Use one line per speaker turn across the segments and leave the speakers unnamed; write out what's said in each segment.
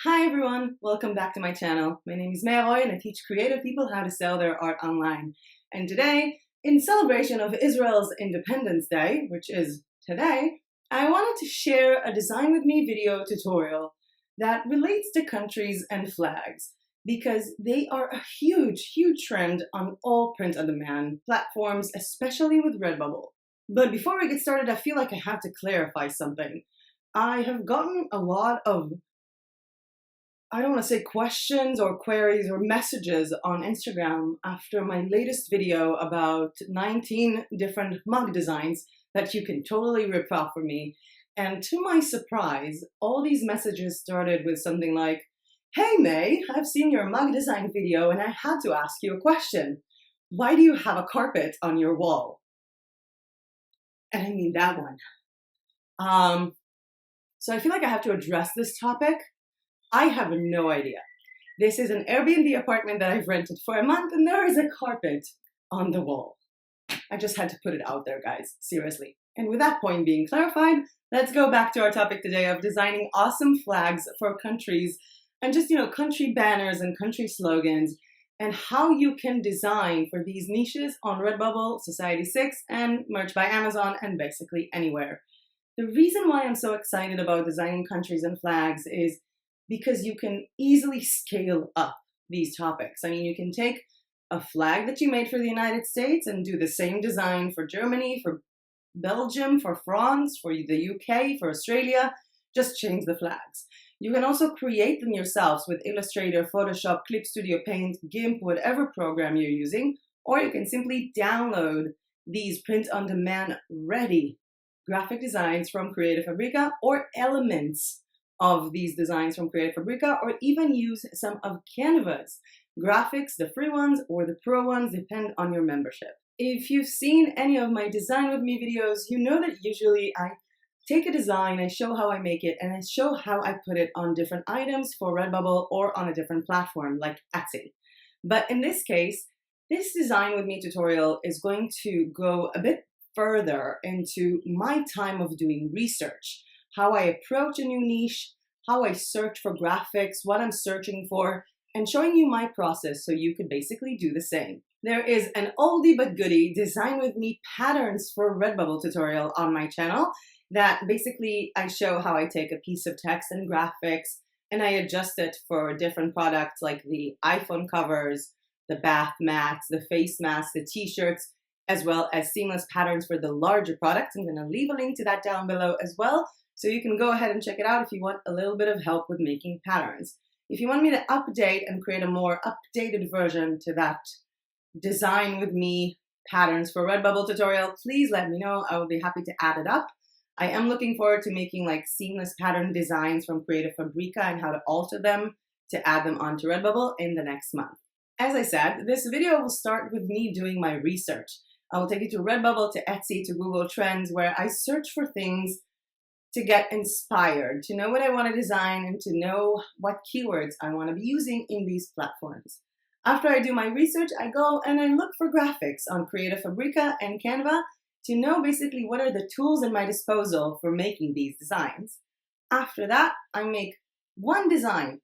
Hi everyone, welcome back to my channel. My name is Meroy and I teach creative people how to sell their art online. And today, in celebration of Israel's Independence Day, which is today, I wanted to share a Design With Me video tutorial that relates to countries and flags because they are a huge trend on all print-on-demand platforms, especially with RedBubble. But before we get started, I feel like I have to clarify something. I have gotten a lot of, I don't want to say questions or queries or messages on Instagram after my latest video about 19 different mug designs that you can totally rip off for me. And to my surprise, all these messages started with something like, "Hey May, I've seen your mug design video and I had to ask you a question. Why do you have a carpet on your wall?" And I mean that one. So I feel like I have to address this topic. I have no idea. This is an Airbnb apartment that I've rented for a month and there is a carpet on the wall. I just had to put it out there, guys, seriously. And with that point being clarified, let's go back to our topic today of designing awesome flags for countries and just, country banners and country slogans and how you can design for these niches on RedBubble, Society6, and Merch by Amazon, and basically anywhere. The reason why I'm so excited about designing countries and flags is because you can easily scale up these topics. I mean, you can take a flag that you made for the United States and do the same design for Germany, for Belgium, for France, for the UK, for Australia, just change the flags. You can also create them yourselves with Illustrator, Photoshop, Clip Studio Paint, GIMP, whatever program you're using, or you can simply download these print-on-demand ready graphic designs from Creative Fabrica or elements of these designs from Creative Fabrica, or even use some of Canva's graphics, the free ones or the pro ones, depend on your membership. If you've seen any of my Design With Me videos, you know that usually I take a design, I show how I make it, and I show how I put it on different items for RedBubble or on a different platform like Etsy. But in this case, this Design With Me tutorial is going to go a bit further into my time of doing research, how I approach a new niche, how I search for graphics, what I'm searching for, and showing you my process so you could basically do the same. There is an oldie but goodie Design With Me patterns for RedBubble tutorial on my channel that basically I show how I take a piece of text and graphics and I adjust it for different products like the iPhone covers, the bath mats, the face masks, the t-shirts, as well as seamless patterns for the larger products. I'm gonna leave a link to that down below as well, so you can go ahead and check it out if you want a little bit of help with making patterns. If you want me to update and create a more updated version to that Design With Me patterns for RedBubble tutorial, please let me know. I will be happy to add it up. I am looking forward to making like seamless pattern designs from Creative Fabrica and how to alter them to add them onto RedBubble in the next month. As I said, this video will start with me doing my research. I will take you to RedBubble, to Etsy, to Google Trends, where I search for things to get inspired, to know what I want to design and to know what keywords I want to be using in these platforms. After I do my research, I go and I look for graphics on Creative Fabrica and Canva to know basically what are the tools at my disposal for making these designs. After that, I make one design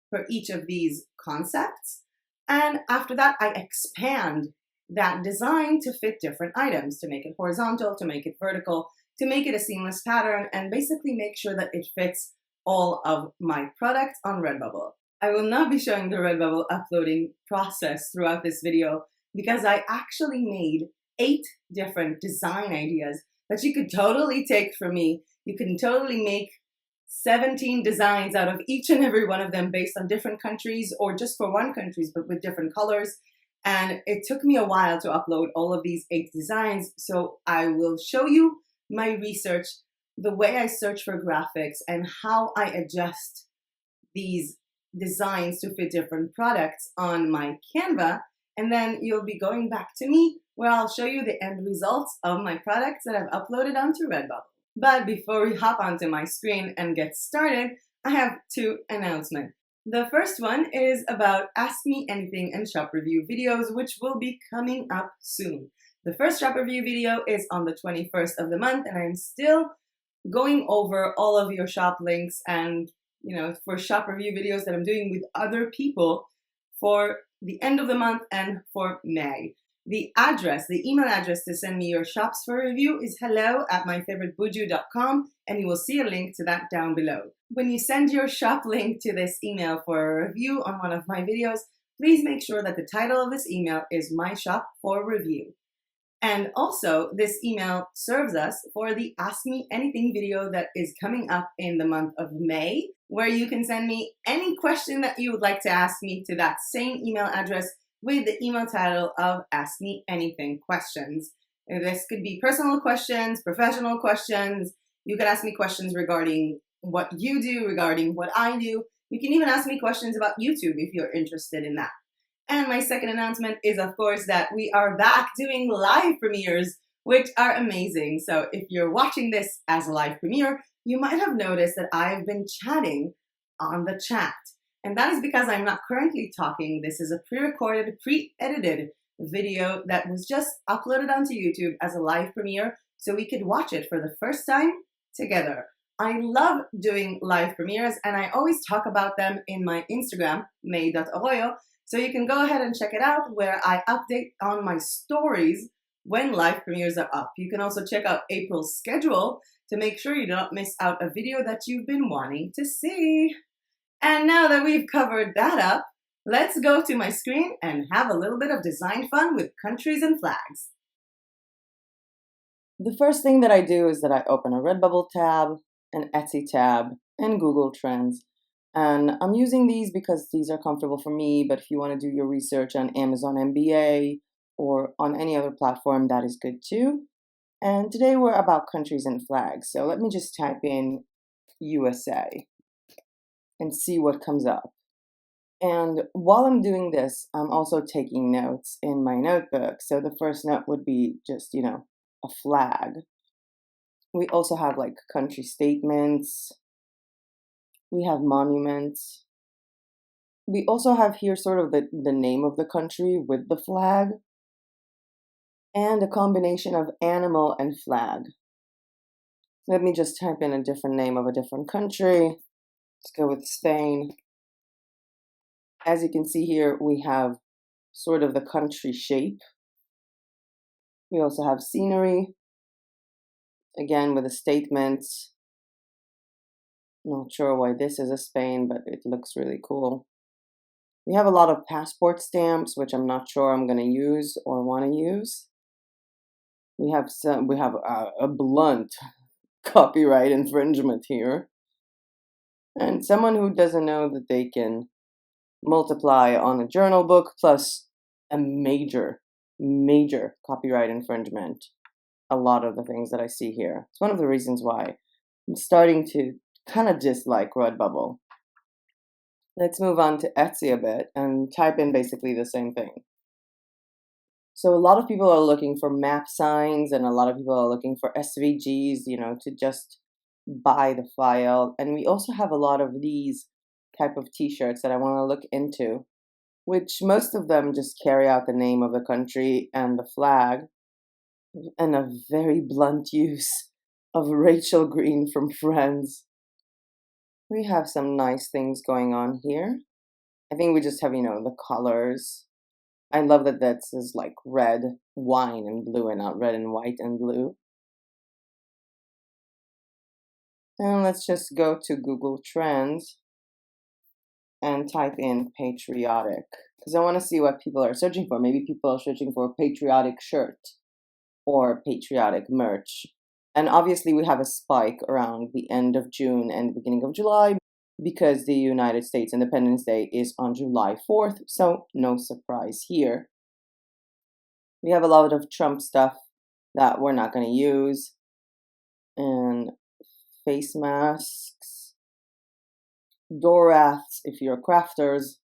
for each of these concepts. And after that, I expand that design to fit different items, to make it horizontal, to make it vertical, to make it a seamless pattern, and basically make sure that it fits all of my products on RedBubble. I will not be showing the RedBubble uploading process throughout this video because I actually made 8 different design ideas that you could totally take from me. You can totally make 17 designs out of each and every one of them based on different countries or just for one country but with different colors. And it took me a while to upload all of these 8 designs. So I will show you my research, the way I search for graphics and how I adjust these designs to fit different products on my Canva. And then you'll be going back to me where I'll show you the end results of my products that I've uploaded onto RedBubble. But before we hop onto my screen and get started, I have 2 announcements. The first one is about Ask Me Anything and shop review videos, which will be coming up soon. The first shop review video is on the 21st of the month, and I'm still going over all of your shop links and for shop review videos that I'm doing with other people for the end of the month and for May. The email address to send me your shops for review is hello@myfavoritebuju.com, and you will see a link to that down below. When you send your shop link to this email for a review on one of my videos, please make sure that the title of this email is My Shop for Review. And also, this email serves us for the Ask Me Anything video that is coming up in the month of May, where you can send me any question that you would like to ask me to that same email address with the email title of Ask Me Anything questions. And this could be personal questions, professional questions. You can ask me questions regarding what you do, regarding what I do. You can even ask me questions about YouTube if you're interested in that. And my second announcement is, of course, that we are back doing live premieres, which are amazing. So if you're watching this as a live premiere, you might have noticed that I've been chatting on the chat. And that is because I'm not currently talking. This is a pre-recorded, pre-edited video that was just uploaded onto YouTube as a live premiere so we could watch it for the first time together. I love doing live premieres, and I always talk about them in my Instagram, may.arroyo. So you can go ahead and check it out, where I update on my stories when live premieres are up. You can also check out April's schedule to make sure you don't miss out a video that you've been wanting to see. And now that we've covered that up, let's go to my screen and have a little bit of design fun with countries and flags. The first thing that I do is that I open a RedBubble tab, an Etsy tab, and Google Trends. And I'm using these because these are comfortable for me, but if you want to do your research on Amazon MBA or on any other platform, that is good too. And today we're about countries and flags. So let me just type in USA and see what comes up. And while I'm doing this, I'm also taking notes in my notebook. So the first note would be just, a flag. We also have like country statements. We have monuments. We also have here sort of the name of the country with the flag, and a combination of animal and flag. Let me just type in a different name of a different country. Let's go with Spain. As you can see here, we have sort of the country shape. We also have scenery, again with a statement. Not sure why this is a Spain, but it looks really cool. We have a lot of passport stamps, which I'm not sure I'm going to use or want to use. We have a blunt copyright infringement here. And someone who doesn't know that they can multiply on a journal book plus a major copyright infringement. A lot of the things that I see here. It's one of the reasons why I'm starting to kind of dislike RedBubble. Let's move on to Etsy a bit and type in basically the same thing. So a lot of people are looking for map signs, and a lot of people are looking for SVGs, to just buy the file. And we also have a lot of these type of t-shirts that I want to look into, which most of them just carry out the name of the country and the flag, and a very blunt use of Rachel Green from Friends. We have some nice things going on here. I think we just have, the colors. I love that this is like red, wine, and blue, and not red and white and blue. And let's just go to Google Trends and type in patriotic, because I want to see what people are searching for. Maybe people are searching for a patriotic shirt or patriotic merch. And obviously we have a spike around the end of June and the beginning of July because the United States Independence Day is on July 4th, so no surprise here. We have a lot of Trump stuff that we're not going to use, and face masks, door rafts if you're crafters.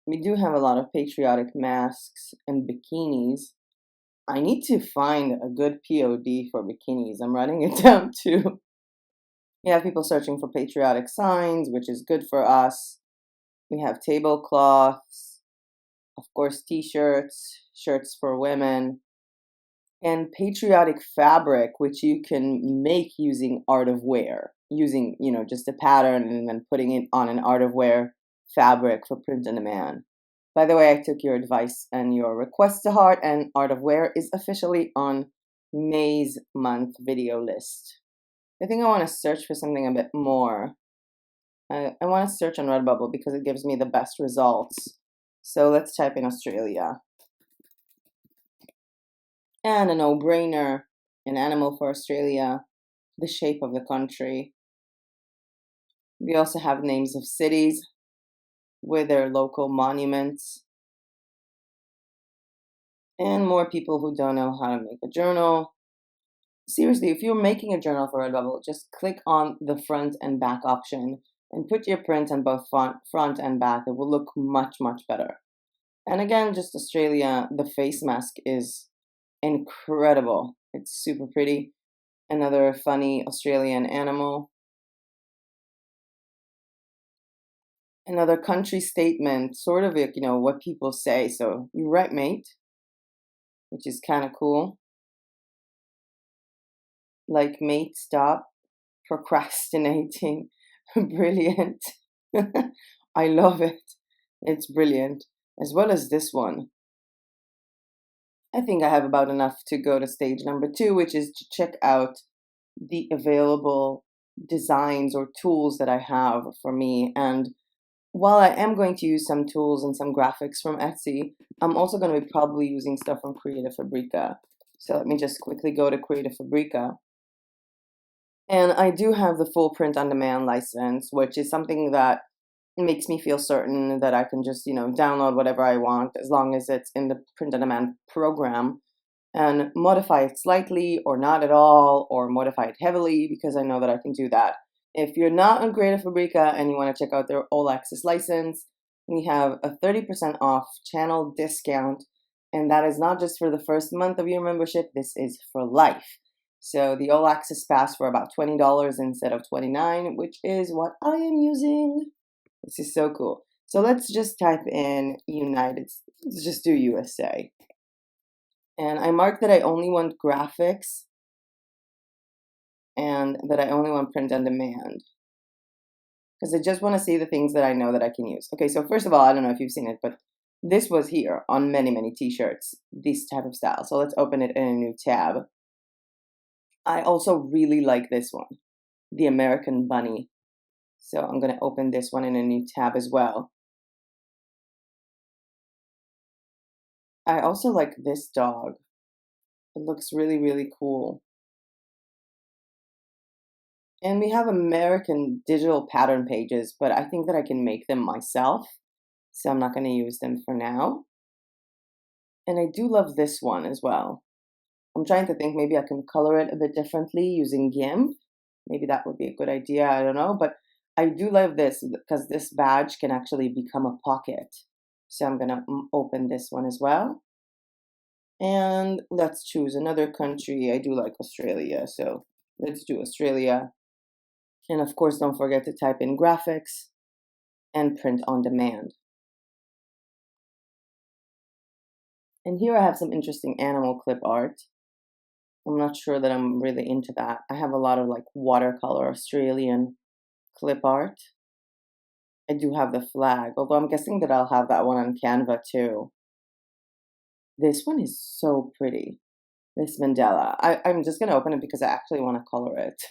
We do have a lot of patriotic masks and bikinis. I need to find a good POD for bikinis. I'm writing it down too. We have people searching for patriotic signs, which is good for us. We have tablecloths, of course, t-shirts, shirts for women, and patriotic fabric, which you can make using Art of Wear. using, you know, just a pattern and then putting it on an art of wear fabric for print on demand. By the way, I took your advice and your request to heart, and art of wear is officially on May's month video list. I think I want to search for something a bit more. I want to search on RedBubble because it gives me the best results. So let's type in Australia. And a no-brainer, an animal for Australia, the shape of the country. We also have names of cities with their local monuments. And more people who don't know how to make a journal. Seriously, if you're making a journal for RedBubble, just click on the front and back option and put your print on both front and back. It will look much, much better. And again, just Australia, the face mask is incredible. It's super pretty. Another funny Australian animal. Another country statement, sort of, you know, what people say. So, you're right, mate, which is kind of cool. Like, mate, stop procrastinating. Brilliant. I love it. It's brilliant. As well as this one. I think I have about enough to go to stage number 2, which is to check out the available designs or tools that I have for me. And while I am going to use some tools and some graphics from Etsy, I'm also going to be probably using stuff from Creative Fabrica. So let me just quickly go to Creative Fabrica. And I do have the full print on demand license, which is something that makes me feel certain that I can just, you know, download whatever I want as long as it's in the print on demand program and modify it slightly or not at all or modify it heavily, because I know that I can do that. If you're not on Creative Fabrica and you want to check out their all access license, we have a 30% off channel discount, and that is not just for the first month of your membership, this is for life. So the all access pass for about $20 instead of $29, which is what I am using. This is so cool. So let's just type in United States. Let's just do USA. And I marked that I only want graphics and that I only want print on demand, because I just want to see the things that I know that I can use. Okay, so first of all, I don't know if you've seen it, but this was here on many, many t-shirts, this type of style. So let's open it in a new tab. I also really like this one, the American Bunny. So I'm going to open this one in a new tab as well. I also like this dog. It looks really, really cool. And we have American digital pattern pages, but I think that I can make them myself. So I'm not going to use them for now. And I do love this one as well. I'm trying to think maybe I can color it a bit differently using GIMP. Maybe that would be a good idea. I don't know. But I do love this because this badge can actually become a pocket. So I'm going to open this one as well. And let's choose another country. I do like Australia. So let's do Australia. And of course, don't forget to type in graphics and print on demand. And here I have some interesting animal clip art. I'm not sure that I'm really into that. I have a lot of like watercolor Australian clip art. I do have the flag, although I'm guessing that I'll have that one on Canva too. This one is so pretty. This mandala. I'm just going to open it because I actually want to color it.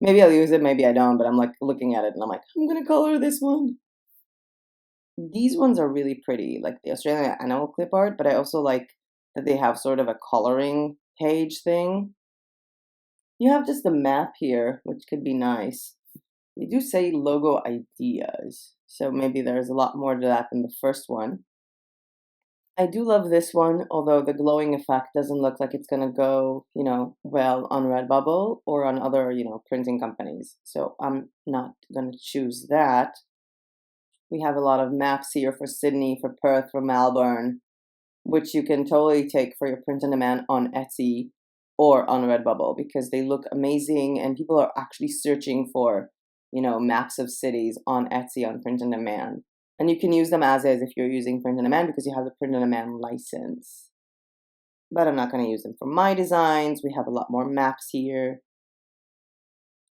Maybe I'll use it, maybe I don't, but I'm like looking at it and I'm like, I'm going to color this one. These ones are really pretty, like the Australian animal clip art, but I also like that they have sort of a coloring page thing. You have just a map here, which could be nice. They do say logo ideas, so maybe there's a lot more to that than the first one. I do love this one, although the glowing effect doesn't look like it's going to go, you know, well on RedBubble or on other, you know, printing companies. So I'm not going to choose that. We have a lot of maps here for Sydney, for Perth, for Melbourne, which you can totally take for your print on demand on Etsy or on RedBubble because they look amazing and people are actually searching for, you know, maps of cities on Etsy on print on demand. And you can use them as is if you're using print on demand because you have the print on demand license. But I'm not going to use them for my designs. We have a lot more maps here.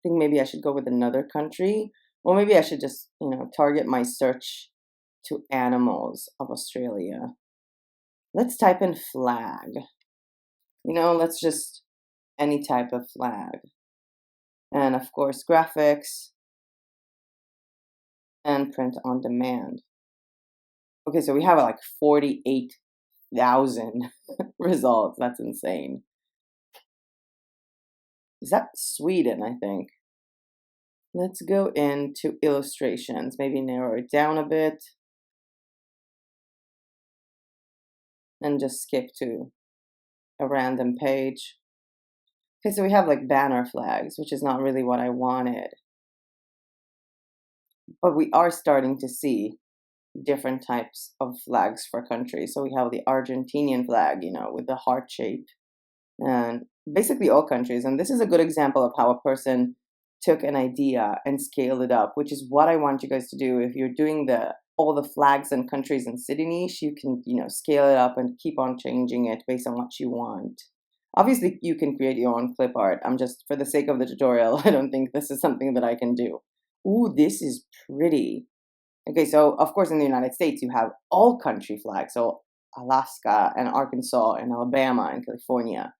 think maybe I should go with another country, or maybe I should just, target my search to animals of Australia. Let's type in flag. Let's just any type of flag. And of course, graphics and print on demand. Okay, so we have like 48,000 results. That's insane. Is that Sweden, I think? Let's go into illustrations, maybe narrow it down a bit. And just skip to a random page. Okay, so we have like banner flags, which is not really what I wanted. But we are starting to see different types of flags for countries. So we have the Argentinian flag, with the heart shape, and basically all countries. And this is a good example of how a person took an idea and scaled it up, which is what I want you guys to do. If you're doing all the flags and countries and city niche, you can, scale it up and keep on changing it based on what you want. Obviously, you can create your own clip art. I'm just, for the sake of the tutorial, I don't think this is something that I can do. Ooh, this is pretty. Okay, so of course in the United States, you have all country flags. So Alaska and Arkansas and Alabama and California,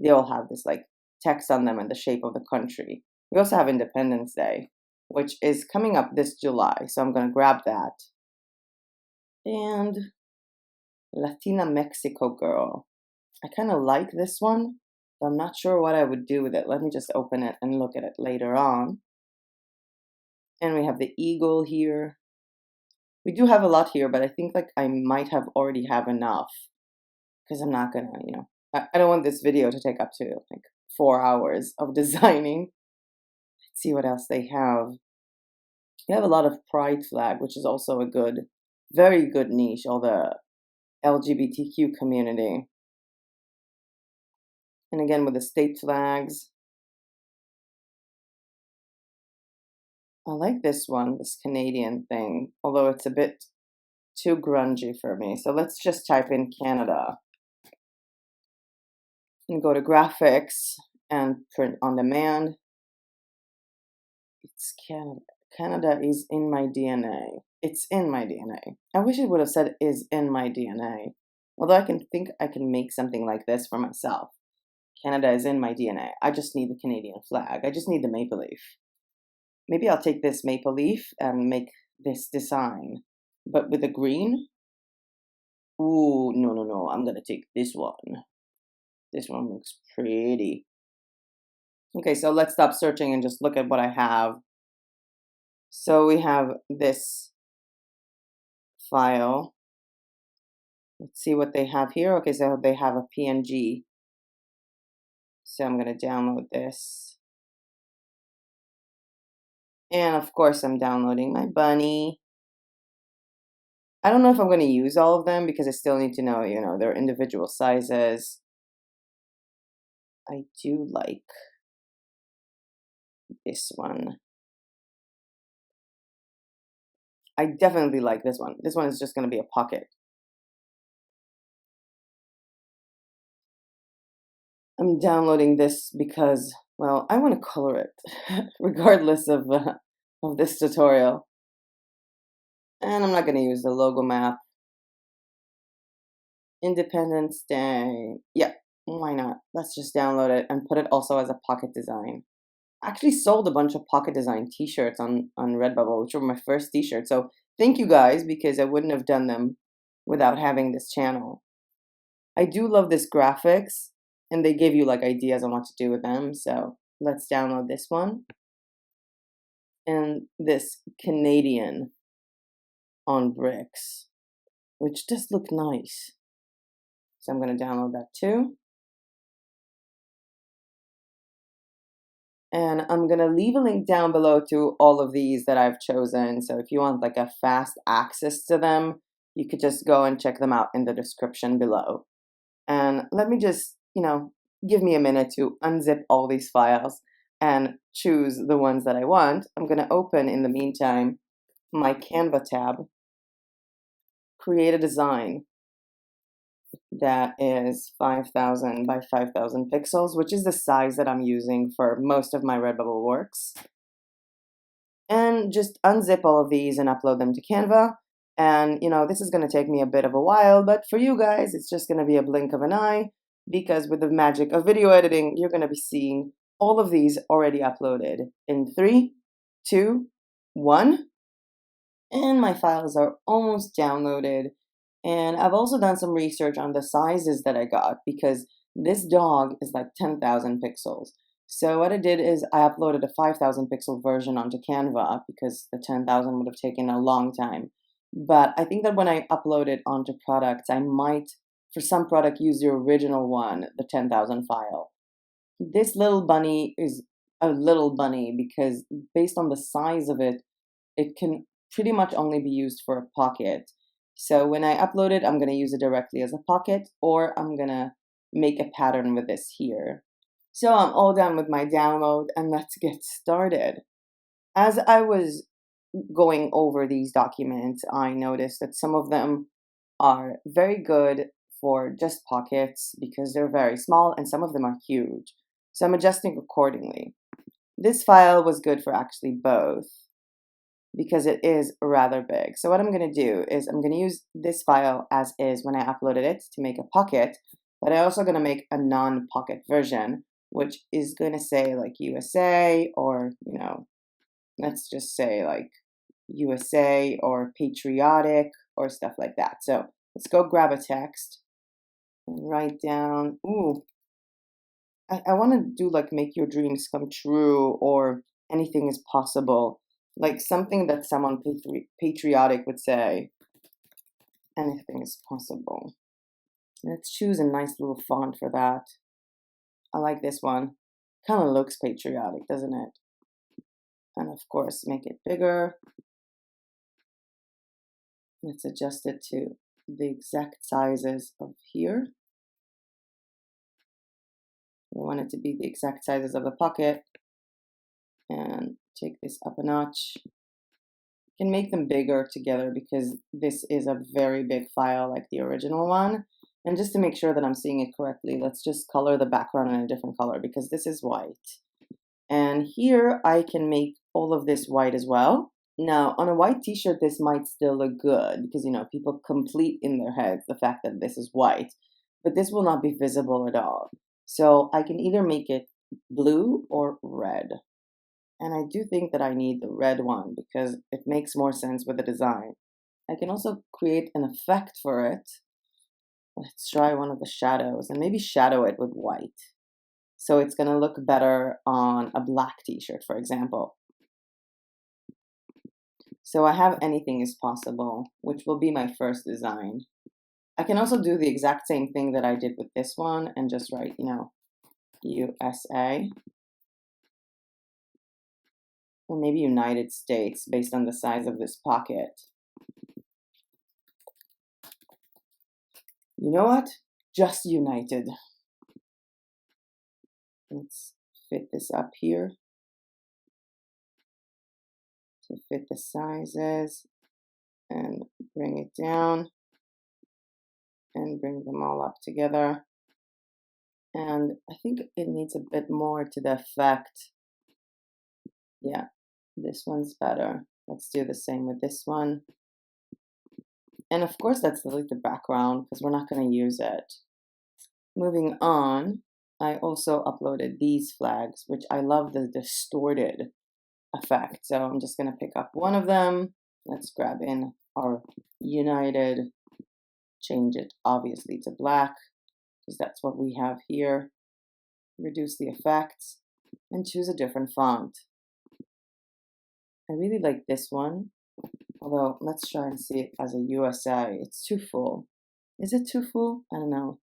they all have this like text on them and the shape of the country. We also have Independence Day, which is coming up this July. So I'm going to grab that. And Latina Mexico girl. I kind of like this one, but I'm not sure what I would do with it. Let me just open it and look at it later on. And we have the eagle here. We do have a lot here, but I think like I might have already have enough, because I'm not gonna, I don't want this video to take up to like 4 hours of designing. Let's see what else they have. They have a lot of pride flag, which is also a very good niche, all the LGBTQ community. And again, with the state flags. I like this one, this Canadian thing, although it's a bit too grungy for me. So let's just type in Canada and go to graphics and print on demand. It's Canada. Canada is in my DNA. It's in my DNA. I wish it would have said is in my DNA. Although I think I can make something like this for myself. Canada is in my DNA. I just need the Canadian flag. I just need the maple leaf. Maybe I'll take this maple leaf and make this design, but with a green. Ooh, no. I'm going to take this one. This one looks pretty. Okay, so let's stop searching and just look at what I have. So we have this file. Let's see what they have here. Okay, so they have a PNG. So I'm going to download this. And of course, I'm downloading my bunny. I don't know if I'm going to use all of them because I still need to know, their individual sizes. I do like this one. I definitely like this one. This one is just going to be a pocket. I'm downloading this because, well, I want to color it regardless of this tutorial. And I'm not going to use the logo map. Independence Day. Yeah, why not? Let's just download it and put it also as a pocket design. I actually sold a bunch of pocket design t-shirts on RedBubble, which were my first t-shirts. So thank you guys, because I wouldn't have done them without having this channel. I do love this graphics, and they give you like ideas on what to do with them. So let's download this one. And this Canadian on bricks, which does look nice. So I'm going to download that too. And I'm going to leave a link down below to all of these that I've chosen. So if you want like a fast access to them, you could just go and check them out in the description below. And let me just, give me a minute to unzip all these files and choose the ones that I want. I'm going to open, in the meantime, my Canva tab, create a design, that is 5000 by 5000 pixels, which is the size that I'm using for most of my RedBubble works. And just unzip all of these and upload them to Canva. And, you know, this is going to take me a bit of a while, but for you guys, it's just going to be a blink of an eye, because with the magic of video editing, you're going to be seeing all of these already uploaded in 3, 2, 1. And my files are almost downloaded. And I've also done some research on the sizes that I got, because this dog is like 10,000 pixels. So what I did is I uploaded a 5,000 pixel version onto Canva, because the 10,000 would have taken a long time. But I think that when I upload it onto products, I might, for some product, use the original one, the 10,000 file. This little bunny is a little bunny because based on the size of it, it can pretty much only be used for a pocket. So when I upload it, I'm going to use it directly as a pocket, or I'm going to make a pattern with this here. So I'm all done with my download, and let's get started. As I was going over these documents, I noticed that some of them are very good for just pockets because they're very small, and some of them are huge. So I'm adjusting accordingly. This file was good for actually both because it is rather big. So what I'm going to do is I'm going to use this file as is when I uploaded it to make a pocket, but I'm also going to make a non-pocket version, which is going to say like USA, or, you know, let's just say like USA or patriotic or stuff like that. So let's go grab a text and write down, ooh, I want to do like make your dreams come true, or anything is possible, like something that someone patriotic would say. Anything is possible. Let's choose a nice little font for that. I like this one. Kind of looks patriotic, doesn't it? And of course, make it bigger. Let's adjust it to the exact sizes of here. I want it to be the exact sizes of the pocket. And take this up a notch. You can make them bigger together because this is a very big file like the original one. And just to make sure that I'm seeing it correctly, let's just color the background in a different color because this is white. And here I can make all of this white as well. Now, on a white t-shirt, this might still look good because, you know, people complete in their heads the fact that this is white, but this will not be visible at all. So I can either make it blue or red. And I do think that I need the red one because it makes more sense with the design. I can also create an effect for it. Let's try one of the shadows and maybe shadow it with white. So it's going to look better on a black t-shirt, for example. So I have anything is possible, which will be my first design. I can also do the exact same thing that I did with this one and just write, you know, USA. Or maybe United States based on the size of this pocket. You know what? Just United. Let's fit this up here to fit the sizes and bring it down and bring them all up together. And I think it needs a bit more to the effect. Yeah, this one's better. Let's do the same with this one. And of course, let's delete the background because we're not going to use it. Moving on, I also uploaded these flags, which I love the distorted effect. So I'm just going to pick up one of them. Let's grab in our United, change it obviously to black because that's what we have here. Reduce the effects and choose a different font. I really like this one, although let's try and see it as a USA. It's too full. Is it too full? I don't know.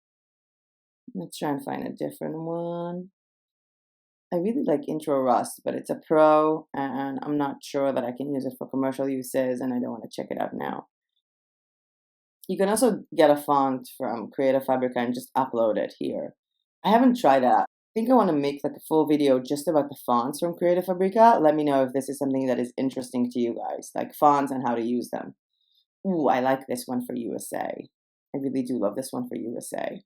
Let's try and find a different one. I really like Intro Rust, but it's a pro, and I'm not sure that I can use it for commercial uses, and I don't want to check it out now. You can also get a font from Creative Fabrica and just upload it here. I haven't tried that. I think I want to make like a full video just about the fonts from Creative Fabrica. Let me know if this is something that is interesting to you guys, like fonts and how to use them. Ooh, I like this one for USA. I really do love this one for USA.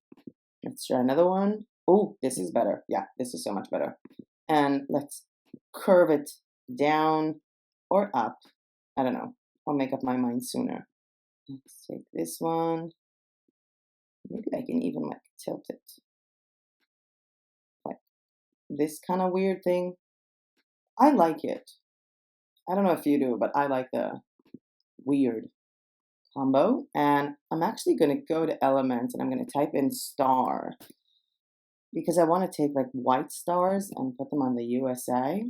Let's try another one. Oh, this is better. Yeah, this is so much better. And let's curve it down or up. I don't know. I'll make up my mind sooner. Let's take this one. Maybe I can even like tilt it. Like this kind of weird thing. I like it. I don't know if you do, but I like the weird combo. And I'm actually going to go to elements and I'm going to type in star because I want to take like white stars and put them on the USA.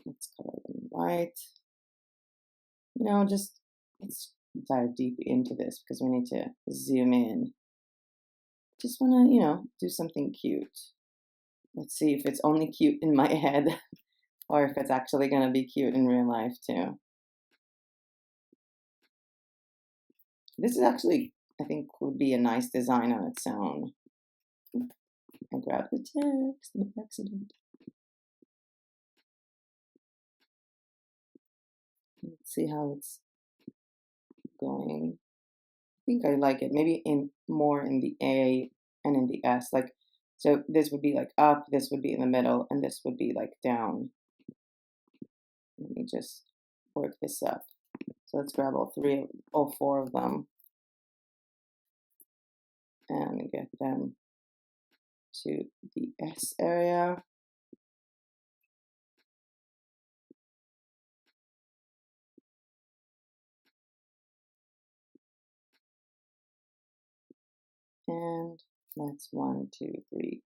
Let's color them white. You know, just let's dive deep into this because we need to zoom in. Just want to, you know, do something cute. Let's see if it's only cute in my head or if it's actually going to be cute in real life too. This is actually, I think, would be a nice design on its own. I grabbed the text by accident. Let's see how it's going. I think I like it. Maybe more in the A and in the S. Like, so this would be like up, this would be in the middle, and this would be like down. Let me just work this up. So let's grab all four of them and get them to the S area. And that's 1, 2, 3,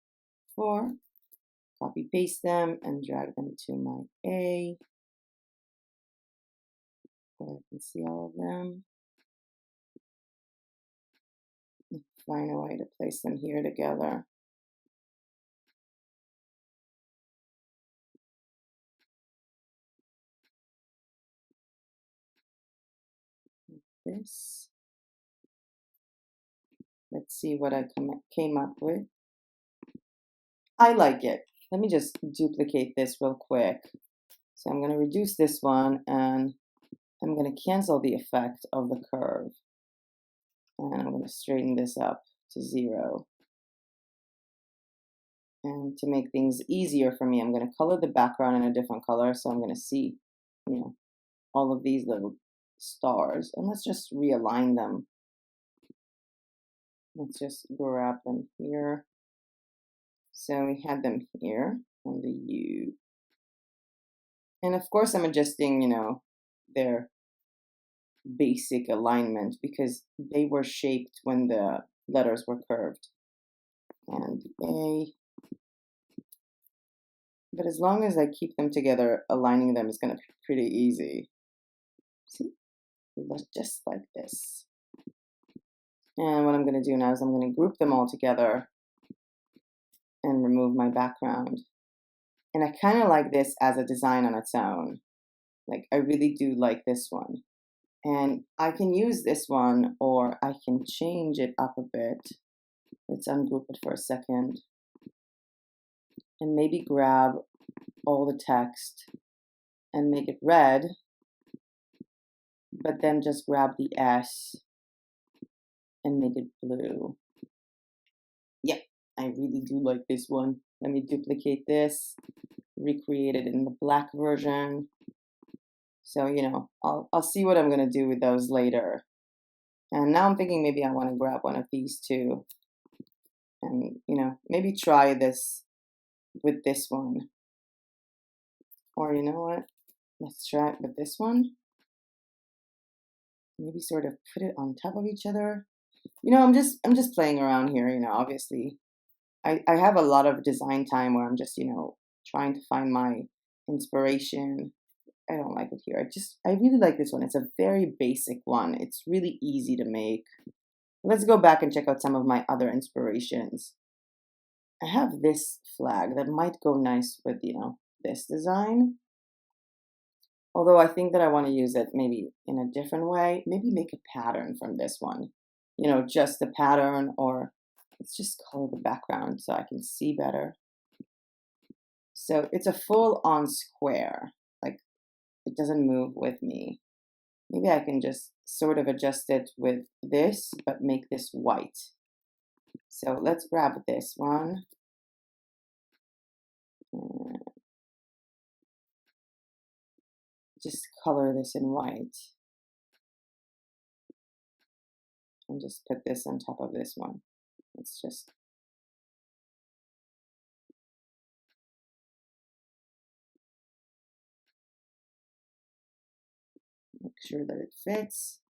4. Copy paste them and drag them to my A. So I can see all of them. Find a way to place them here together. Like this. Let's see what I came up with. I like it. Let me just duplicate this real quick. So I'm going to reduce this one and I'm going to cancel the effect of the curve. And I'm going to straighten this up to 0. And to make things easier for me, I'm going to color the background in a different color. So I'm going to see, you know, all of these little stars. And let's just realign them. Let's just grab them here. So we had them here on the U. And of course I'm adjusting, you know, their basic alignment because they were shaped when the letters were curved. And the A. But as long as I keep them together, aligning them is going to be pretty easy. See? Just like this. And what I'm going to do now is I'm going to group them all together and remove my background. And I kind of like this as a design on its own. Like, I really do like this one. And I can use this one, or I can change it up a bit. Let's ungroup it for a second. And maybe grab all the text and make it red. But then just grab the S and make it blue. Yeah, I really do like this one. Let me duplicate this, recreate it in the black version. So, you know, I'll see what I'm going to do with those later. And now I'm thinking maybe I want to grab one of these two. And, you know, maybe try this with this one. Or you know what? Let's try it with this one. Maybe sort of put it on top of each other. You know, I'm just playing around here, you know, obviously. I have a lot of design time where I'm just, you know, trying to find my inspiration. I don't like it here. I really like this one. It's a very basic one. It's really easy to make. Let's go back and check out some of my other inspirations. I have this flag that might go nice with, you know, this design. Although I think that I want to use it maybe in a different way. Maybe make a pattern from this one. You know, just a pattern, or let's just color the background so I can see better. So it's a full-on square. Like, it doesn't move with me. Maybe I can just sort of adjust it with this, but make this white. So let's grab this one. Just color this in white. And just put this on top of this one. Let's just make sure that it fits.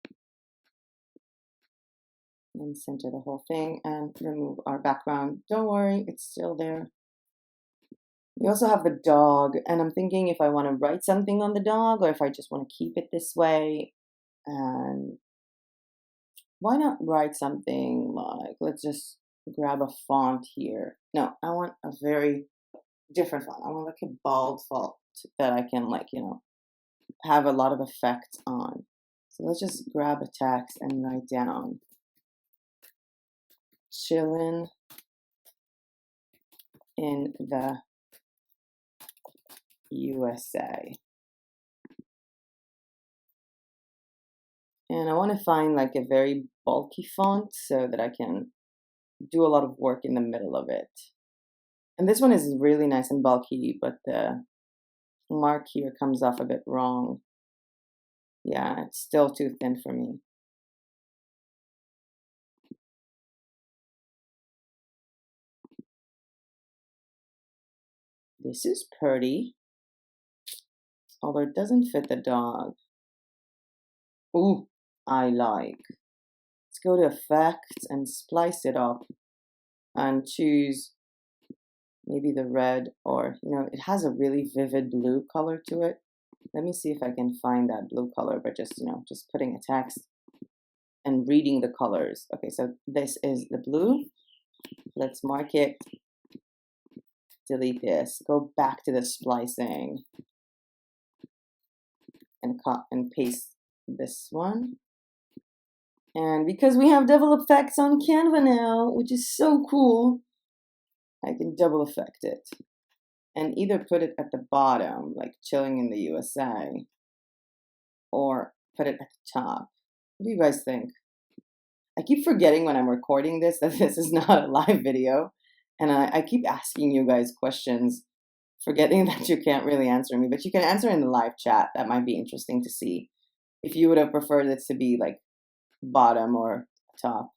And center the whole thing and remove our background. Don't worry, it's still there. We also have the dog, and I'm thinking if I want to write something on the dog or if I just want to keep it this way. And why not write something like, let's just grab a font here. No, I want a very different font. I want like a bold font that I can like, you know, have a lot of effects on. So let's just grab a text and write down chillin' in the USA. And I want to find like a very bulky font so that I can do a lot of work in the middle of it. And this one is really nice and bulky, but the mark here comes off a bit wrong. Yeah, it's still too thin for me. This is pretty, although it doesn't fit the dog. Ooh, I like. Let's go to effects and splice it up and choose maybe the red, or, you know, it has a really vivid blue color to it. Let me see if I can find that blue color by just, you know, just putting a text and reading the colors. Okay, so this is the blue. Let's mark it. Delete this. Go back to the splicing and cut and paste this one. And because we have double effects on Canva now, which is so cool, I can double effect it and either put it at the bottom, like chilling in the USA, or put it at the top. What do you guys think? I keep forgetting when I'm recording this that this is not a live video, and I keep asking you guys questions, forgetting that you can't really answer me, but you can answer in the live chat. That might be interesting to see if you would have preferred it to be like bottom or top.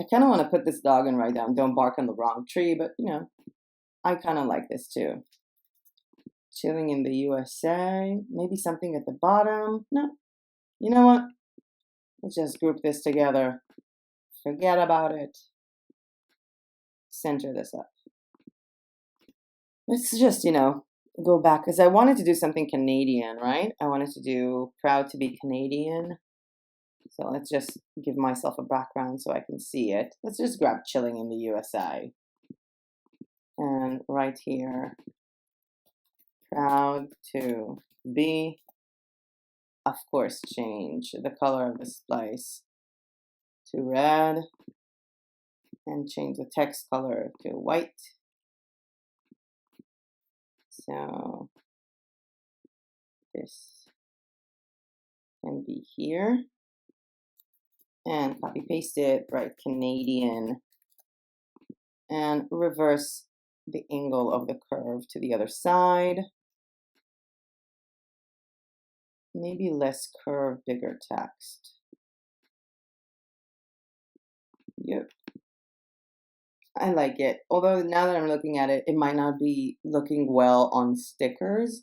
I kind of want to put this dog and write down, don't bark on the wrong tree, but you know, I kind of like this too. Chilling in the USA, maybe something at the bottom. No, you know what? Let's just group this together. Forget about it. Center this up. Let's just, you know, go back because I wanted to do something Canadian, right? I wanted to do proud to be Canadian. So let's just give myself a background so I can see it. Let's just grab chilling in the USA. And right here, proud to be, of course, change the color of the splice to red and change the text color to white. So this can be here. And copy paste it, write Canadian, and reverse the angle of the curve to the other side. Maybe less curve, bigger text. Yep. I like it. Although now that I'm looking at it, it might not be looking well on stickers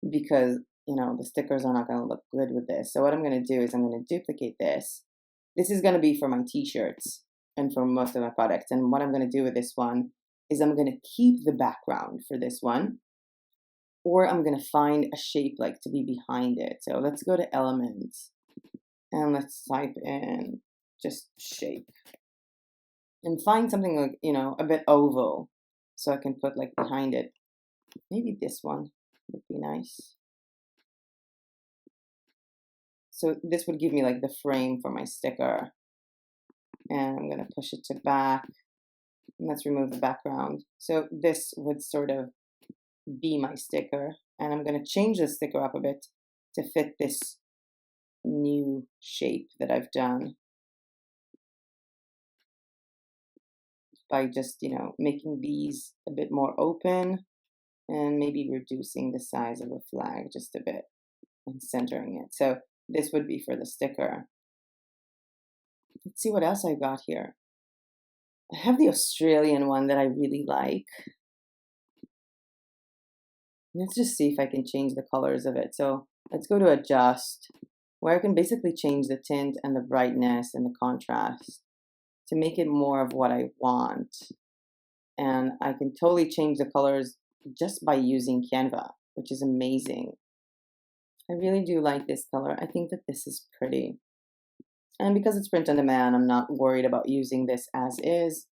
because, you know, the stickers are not going to look good with this. So what I'm going to do is I'm going to duplicate this. This is going to be for my t-shirts and for most of my products. And what I'm going to do with this one is I'm going to keep the background for this one, or I'm going to find a shape like to be behind it. So let's go to elements and let's type in just shape and find something like, you know, a bit oval so I can put like behind it. Maybe this one would be nice. So this would give me like the frame for my sticker. And I'm going to push it to back. And let's remove the background. So this would sort of be my sticker. And I'm going to change the sticker up a bit to fit this new shape that I've done by just, making these a bit more open and maybe reducing the size of the flag just a bit and centering it. So this would be for the sticker. Let's see what else I got here. I have the Australian one that I really like. Let's just see if I can change the colors of it. So let's go to adjust, where I can basically change the tint and the brightness and the contrast to make it more of what I want. And I can totally change the colors just by using Canva, which is amazing. I really do like this color. I think that this is pretty. And because it's print on demand, I'm not worried about using this as is.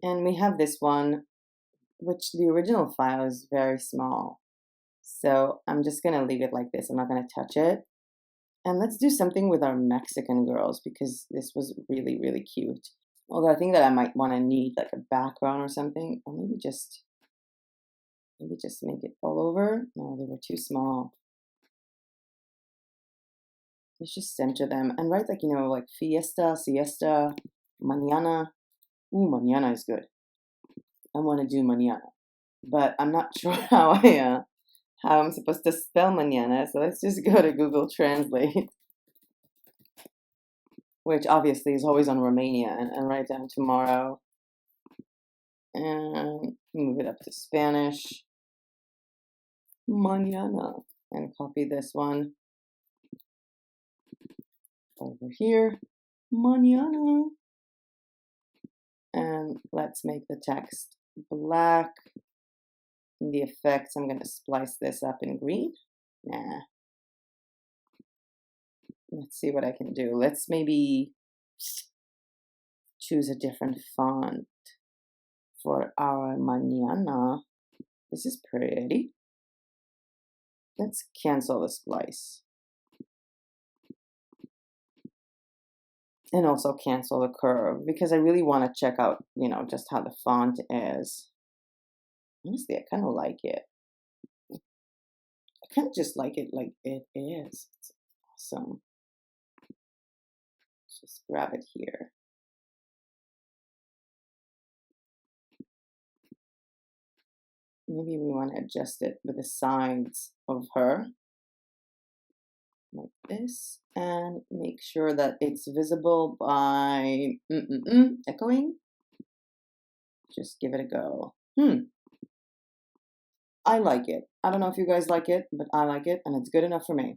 And we have this one, which the original file is very small. So I'm just going to leave it like this. I'm not going to touch it. And let's do something with our Mexican girls because this was really, really cute. Although I think that I might want to need like a background or something, or maybe just make it all over. No, they were too small. Let's just center them and write like fiesta, siesta, mañana. Ooh, mañana is good. I want to do mañana, but I'm not sure how I'm supposed to spell mañana. So let's just go to Google Translate, which obviously is always on Romanian, and write down tomorrow and move it up to Spanish. Mañana, and copy this one over here. Mañana. And let's make the text black. In the effects, I'm going to splice this up in green. Nah. Let's see what I can do. Let's maybe choose a different font for our mañana. This is pretty. Let's cancel the splice. And also cancel the curve because I really want to check out, just how the font is. Honestly, I kind of like it. I kind of just like it like it is. It's awesome. Let's just grab it here. Maybe we want to adjust it with the sides of her. Like this, and make sure that it's visible by echoing. Just give it a go. I like it. I don't know if you guys like it, but I like it, and it's good enough for me.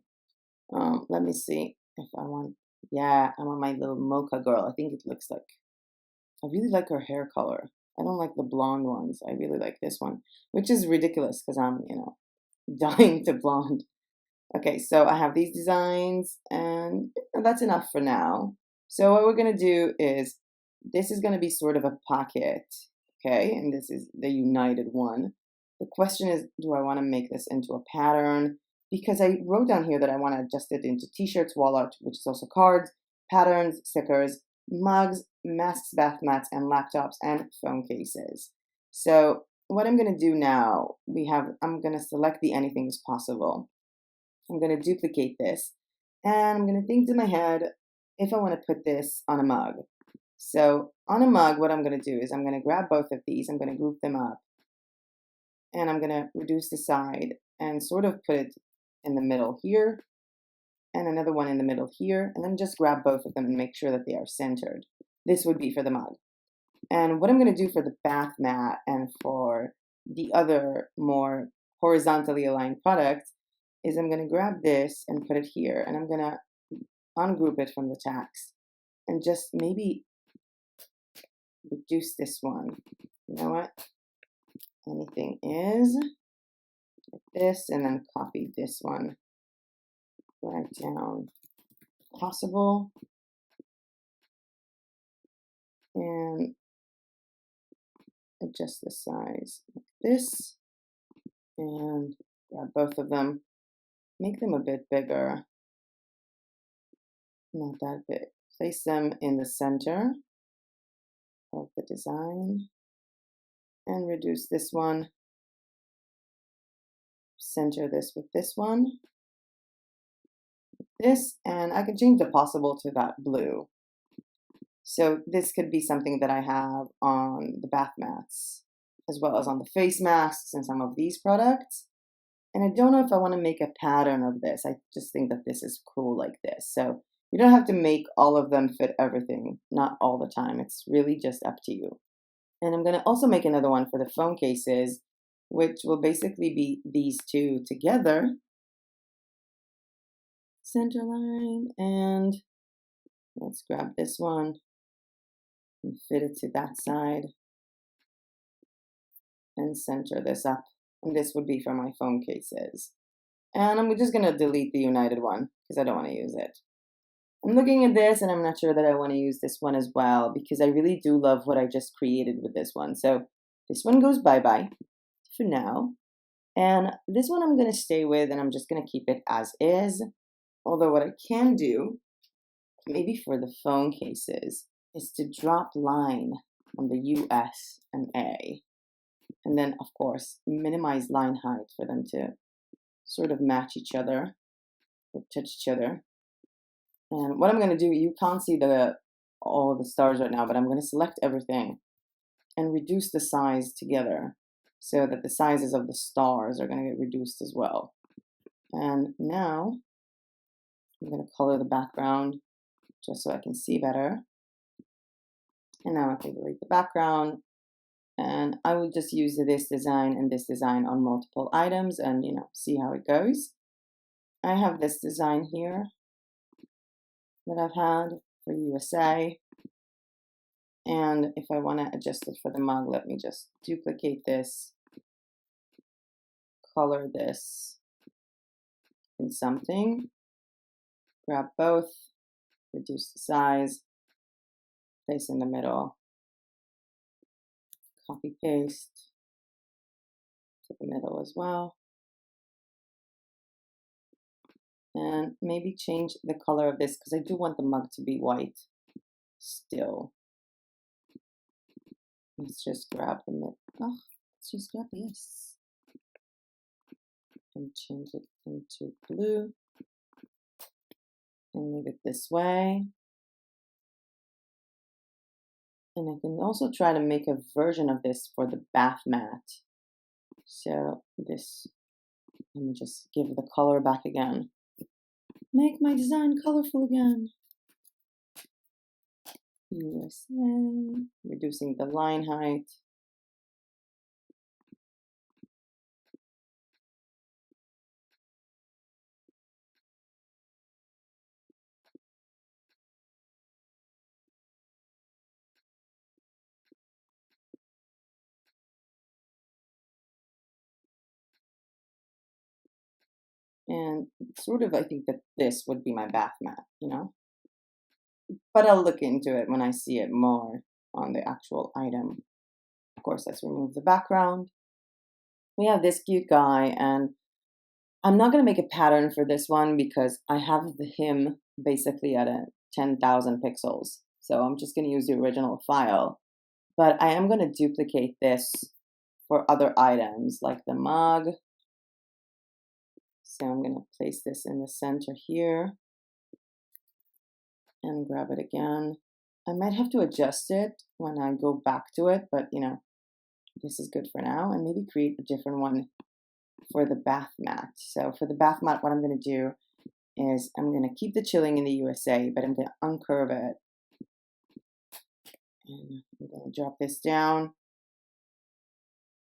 Let me see if I want. Yeah, I want my little mocha girl. I think it looks like. I really like her hair color. I don't like the blonde ones. I really like this one, which is ridiculous because I'm, dying to blonde. Okay, so I have these designs, and that's enough for now. So what we're going to do is, this is going to be sort of a pocket, okay? And this is the united one. The question is, do I want to make this into a pattern? Because I wrote down here that I want to adjust it into t-shirts, wall art, which is also cards, patterns, stickers, mugs, masks, bath mats, and laptops, and phone cases. So what I'm going to do now, I'm going to select the anything is possible. I'm going to duplicate this, and I'm going to think to my head if I want to put this on a mug. So on a mug, what I'm going to do is I'm going to grab both of these, I'm going to group them up, and I'm going to reduce the side and sort of put it in the middle here, and another one in the middle here, and then just grab both of them and make sure that they are centered. This would be for the mug. And what I'm going to do for the bath mat and for the other more horizontally aligned product is I'm going to grab this and put it here, and I'm going to ungroup it from the text and just maybe reduce this one. You know what? Anything is like this, and then copy this one right down possible, and adjust the size like this, and grab both of them. Make them a bit bigger, not that big. Place them in the center of the design and reduce this one center this with this one, this, and I can change the possible to that blue. So this could be something that I have on the bath mats, as well as on the face masks and some of these products. And I don't know if I want to make a pattern of this. I just think that this is cool like this. So you don't have to make all of them fit everything, not all the time. It's really just up to you. And I'm going to also make another one for the phone cases, which will basically be these two together. Center line, and let's grab this one and fit it to that side and center this up. And this would be for my phone cases. And I'm just going to delete the United one because I don't want to use it. I'm looking at this and I'm not sure that I want to use this one as well because I really do love what I just created with this one. So this one goes bye-bye for now. And this one I'm going to stay with and I'm just going to keep it as is. Although what I can do, maybe for the phone cases, is to drop line on the US and A. And then, of course, minimize line height for them to sort of match each other or touch each other. And what I'm going to do, you can't see all the stars right now, but I'm going to select everything and reduce the size together so that the sizes of the stars are going to get reduced as well. And now I'm going to color the background just so I can see better. And now I can delete the background. And I will just use this design and this design on multiple items and, see how it goes. I have this design here that I've had for USA. And if I want to adjust it for the mug, let me just duplicate this, color this in something, grab both, reduce the size, place in the middle, copy paste to the middle as well. And maybe change the color of this because I do want the mug to be white still. Let's just grab the middle. Oh, let's just grab this and change it into blue and leave it this way. And I can also try to make a version of this for the bath mat. So this, let me just give the color back again. Make my design colorful again. USA, reducing the line height. And sort of, I think that this would be my bath mat, But I'll look into it when I see it more on the actual item. Of course, let's remove the background. We have this cute guy, and I'm not going to make a pattern for this one because I have him basically at 10,000 pixels. So I'm just going to use the original file. But I am going to duplicate this for other items like the mug. So I'm going to place this in the center here and grab it again. I might have to adjust it when I go back to it, but this is good for now. And maybe create a different one for the bath mat. So for the bath mat, what I'm going to do is I'm going to keep the chilling in the USA, but I'm going to uncurve it. And I'm going to drop this down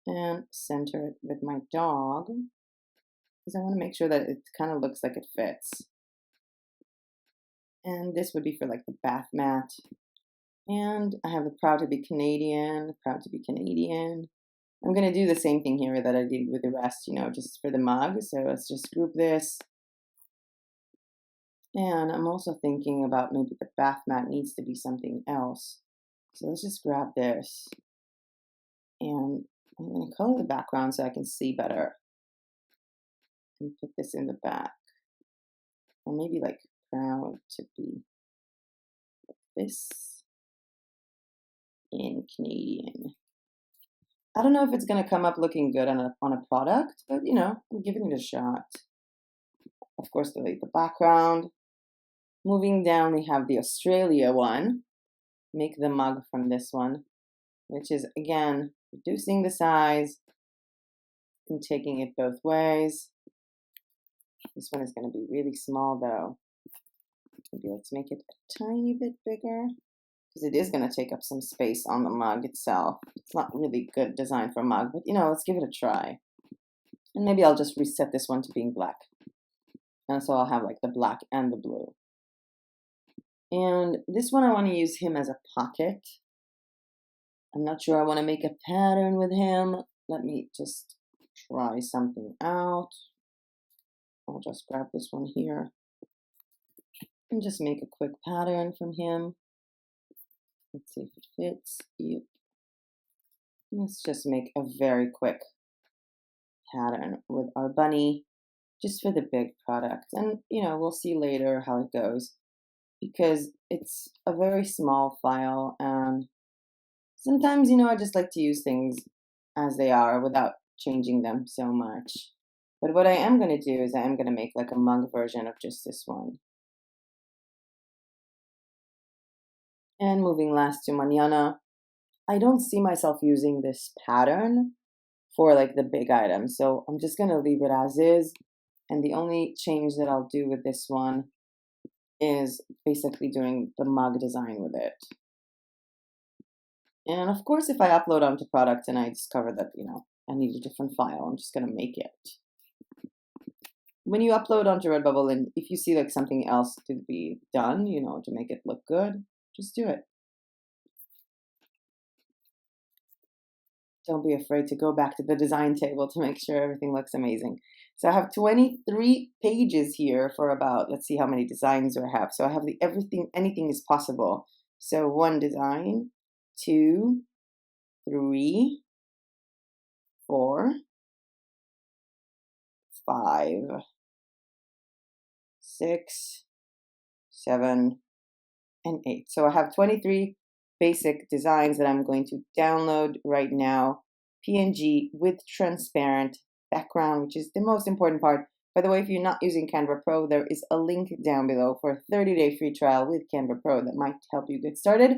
and center it with my dog because I want to make sure that it kind of looks like it fits. And this would be for like the bath mat. And I have the proud to be Canadian, proud to be Canadian. I'm going to do the same thing here that I did with the rest, just for the mug. So let's just group this. And I'm also thinking about maybe the bath mat needs to be something else. So let's just grab this. And I'm going to color the background so I can see better. And put this in the back. Or maybe like proud to be like this in Canadian.
I don't know if it's going to come up looking good on a product, but you know, I'm giving it a shot. Of course, delete the background. Moving down, we have the Australia one. Make the mug from this one, which is, again, reducing the size and taking it both ways. This one is going to be really small, though. Maybe let's make it a tiny bit bigger, because it is going to take up some space on the mug itself. It's not really good design for a mug, but, you know, let's give it a try. And maybe I'll just reset this one to being black. And so I'll have, like, the black and the blue. And this one, I want to use him as a pocket. I'm not sure I want to make a pattern with him. Let me just try something out. I'll just grab this one here and just make a quick pattern from him. Let's see if it fits. Yep. Let's just make a very quick pattern with our bunny just for the big product. And, you know, we'll see later how it goes, because it's a very small file, and sometimes, you know, I just like to use things as they are without changing them so much. But what I am going to do is I am going to make like a mug version of just this one. And moving last to mañana, I don't see myself using this pattern for like the big items, so I'm just going to leave it as is. And the only change that I'll do with this one is basically doing the mug design with it. And of course, if I upload onto product and I discover that, you know, I need a different file, I'm just going to make it. When you upload onto RedBubble and if you see like something else to be done, you know, to make it look good, just do it. Don't be afraid to go back to the design table to make sure everything looks amazing. So I have 23 pages here for about, let's see how many designs do I have. So I have the anything is possible. So 1 design, 2, 3, 4, 5, 6, 7, and 8. So I have 23 basic designs that I'm going to download right now. PNG with transparent background, which is the most important part. By the way, if you're not using Canva Pro, there is a link down below for a 30-day free trial with Canva Pro that might help you get started.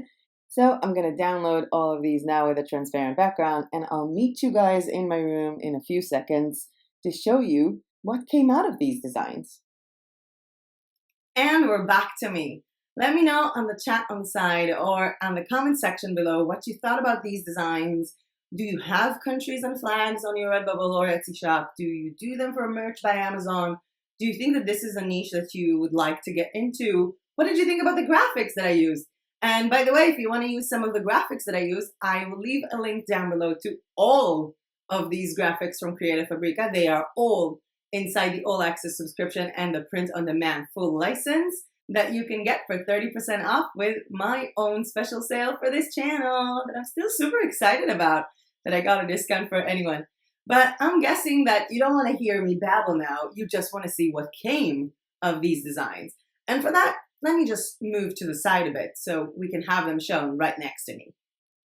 So I'm going to download all of these now with a transparent background, and I'll meet you guys in my room in a few seconds to show you what came out of these designs.
And we're back to me. Let me know on the chat on the side or on the comment section below what you thought about these designs. Do you have countries and flags on your RedBubble or Etsy shop? Do you do them for merch by Amazon? Do you think that this is a niche that you would like to get into? What did you think about the graphics that I used? And by the way, if you want to use some of the graphics that I use, I will leave a link down below to all of these graphics from Creative Fabrica. They are all inside the All Access subscription and the print on demand full license that you can get for 30% off with my own special sale for this channel that I'm still super excited about, that I got a discount for anyone. But I'm guessing that you don't want to hear me babble now. You just want to see what came of these designs. And for that, let me just move to the side a bit so we can have them shown right next to me.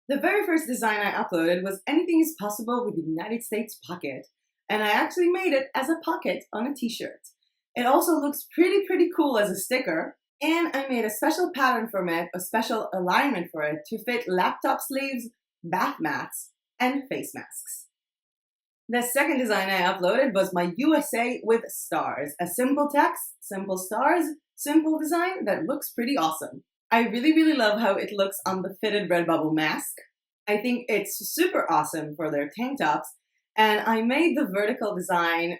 The very first design I uploaded was Anything is Possible with the United States Pocket. And I actually made it as a pocket on a t-shirt. It also looks pretty cool as a sticker. And I made a special pattern from it, a special alignment for it to fit laptop sleeves, bath mats, and face masks. The second design I uploaded was my USA with stars. A simple text, simple stars, simple design that looks pretty awesome. I really love how it looks on the fitted RedBubble mask. I think it's super awesome for their tank tops. And I made the vertical design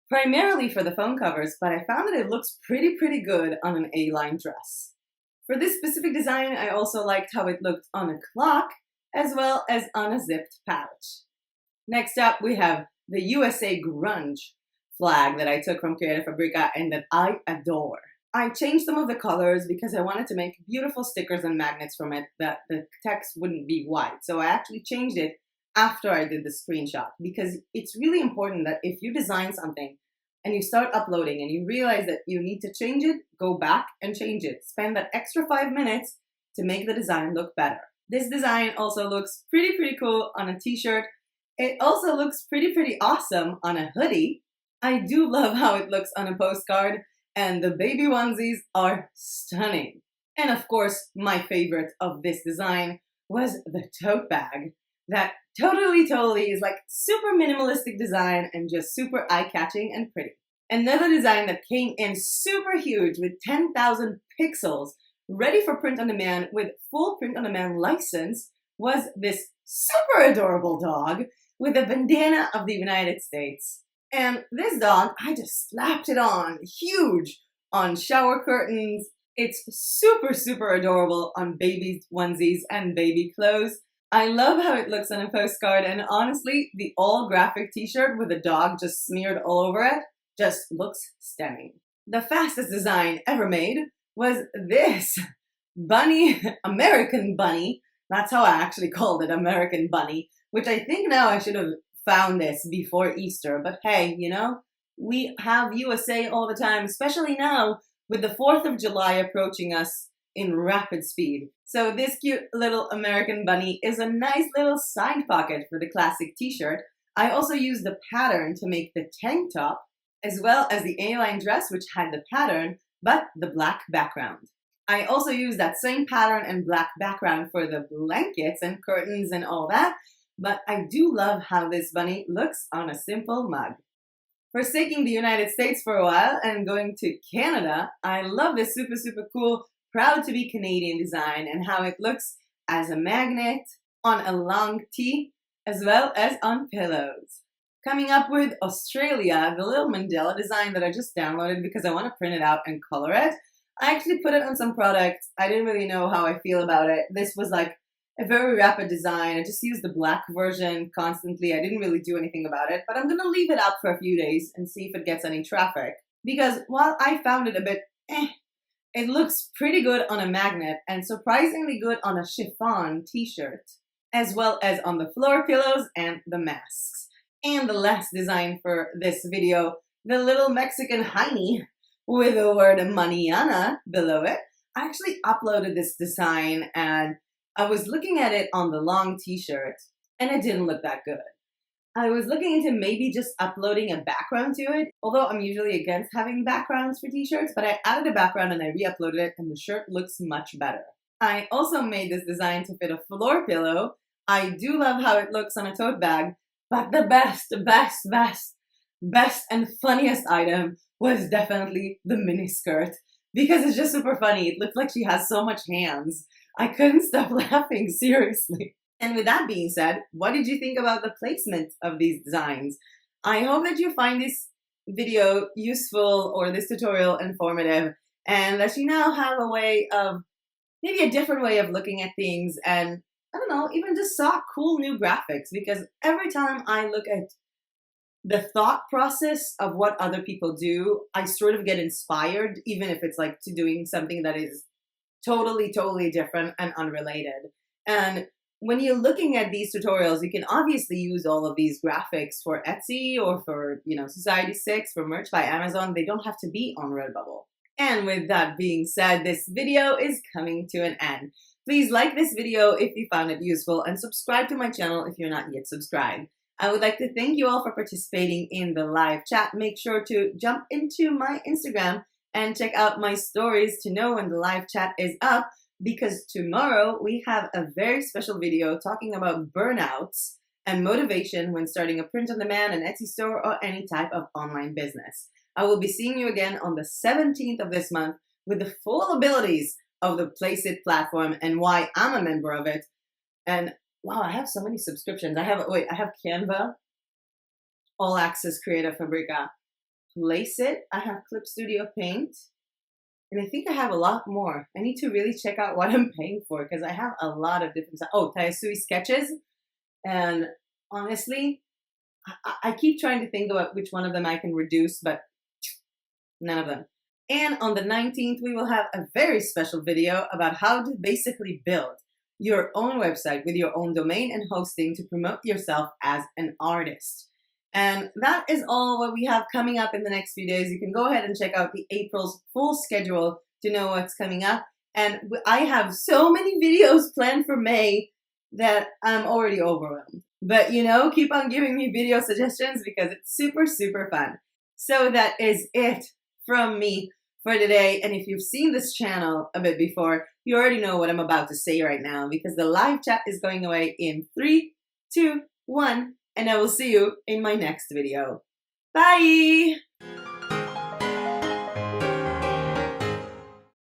primarily for the phone covers, but I found that it looks pretty good on an A-line dress. For this specific design, I also liked how it looked on a clock, as well as on a zipped pouch. Next up, we have the USA Grunge Flag that I took from Creative Fabrica and that I adore. I changed some of the colors because I wanted to make beautiful stickers and magnets from it that the text wouldn't be white. So I actually changed it after I did the screenshot, because it's really important that if you design something and you start uploading and you realize that you need to change it, go back and change it. Spend that extra 5 minutes to make the design look better. This design also looks pretty cool on a t-shirt. It also looks pretty awesome on a hoodie. I do love how it looks on a postcard, and the baby onesies are stunning. And of course, my favorite of this design was the tote bag. That totally is like super minimalistic design and just super eye-catching and pretty. Another design that came in super huge with 10,000 pixels, ready for print on demand with full print on demand license, was this super adorable dog with a bandana of the United States. And this dog, I just slapped it on huge on shower curtains. It's super adorable on baby onesies and baby clothes. I love how it looks on a postcard, and honestly, the all graphic t-shirt with a dog just smeared all over it just looks stunning. The fastest design ever made was this bunny, American bunny. That's how I actually called it, American bunny, which I think now I should have found this before Easter, but hey, you know, we have USA all the time, especially now with the 4th of July approaching us in rapid speed. So this cute little American bunny is a nice little side pocket for the classic t-shirt. I also used the pattern to make the tank top, as well as the A-line dress, which had the pattern, but the black background. I also used that same pattern and black background for the blankets and curtains and all that, but I do love how this bunny looks on a simple mug. Forsaking the United States for a while and going to Canada, I love this super cool, proud to be Canadian design and how it looks as a magnet on a long tee as well as on pillows. Coming up with Australia, the little Mandela design that I just downloaded because I want to print it out and color it. I actually put it on some products. I didn't really know how I feel about it. This was like a very rapid design. I just used the black version constantly. I didn't really do anything about it, but I'm going to leave it up for a few days and see if it gets any traffic. Because while I found it a bit it looks pretty good on a magnet and surprisingly good on a chiffon t-shirt, as well as on the floor pillows and the masks. And the last design for this video, the little Mexican hiney with the word mañana below it. I actually uploaded this design and I was looking at it on the long t-shirt and it didn't look that good. I was looking into maybe just uploading a background to it, although I'm usually against having backgrounds for t-shirts, but I added a background and I re-uploaded it and the shirt looks much better. I also made this design to fit a floor pillow. I do love how it looks on a tote bag, but the best and funniest item was definitely the mini skirt because it's just super funny. It looked like she has so much hands. I couldn't stop laughing, seriously. And with that being said, what did you think about the placement of these designs? I hope that you find this video useful or this tutorial informative and that you now have a way of, maybe a different way of looking at things and, I don't know, even just saw cool new graphics, because every time I look at the thought process of what other people do, I sort of get inspired, even if it's like to doing something that is totally different and unrelated. And when you're looking at these tutorials, you can obviously use all of these graphics for Etsy or for, Society6, for merch by Amazon. They don't have to be on RedBubble. And with that being said, this video is coming to an end. Please like this video if you found it useful and subscribe to my channel if you're not yet subscribed. I would like to thank you all for participating in the live chat. Make sure to jump into my Instagram and check out my stories to know when the live chat is up, because tomorrow we have a very special video talking about burnouts and motivation when starting a print-on-demand, an Etsy store, or any type of online business. I will be seeing you again on the 17th of this month with the full abilities of the Placeit platform and why I'm a member of it. And wow, I have so many subscriptions. I have Canva, All Access Creative Fabrica, Placeit, I have Clip Studio Paint, and I think I have a lot more. I need to really check out what I'm paying for because I have a lot of different stuff. Oh, Taisui Sketches. And honestly, I keep trying to think about which one of them I can reduce, but none of them. And on the 19th, we will have a very special video about how to basically build your own website with your own domain and hosting to promote yourself as an artist. And that is all what we have coming up in the next few days. You can go ahead and check out the April's full schedule to know what's coming up. And I have so many videos planned for May that I'm already overwhelmed. But you know, keep on giving me video suggestions because it's super, super fun. So that is it from me for today. And if you've seen this channel a bit before, you already know what I'm about to say right now because the live chat is going away in 3, 2, 1, and I will see you in my next video. Bye!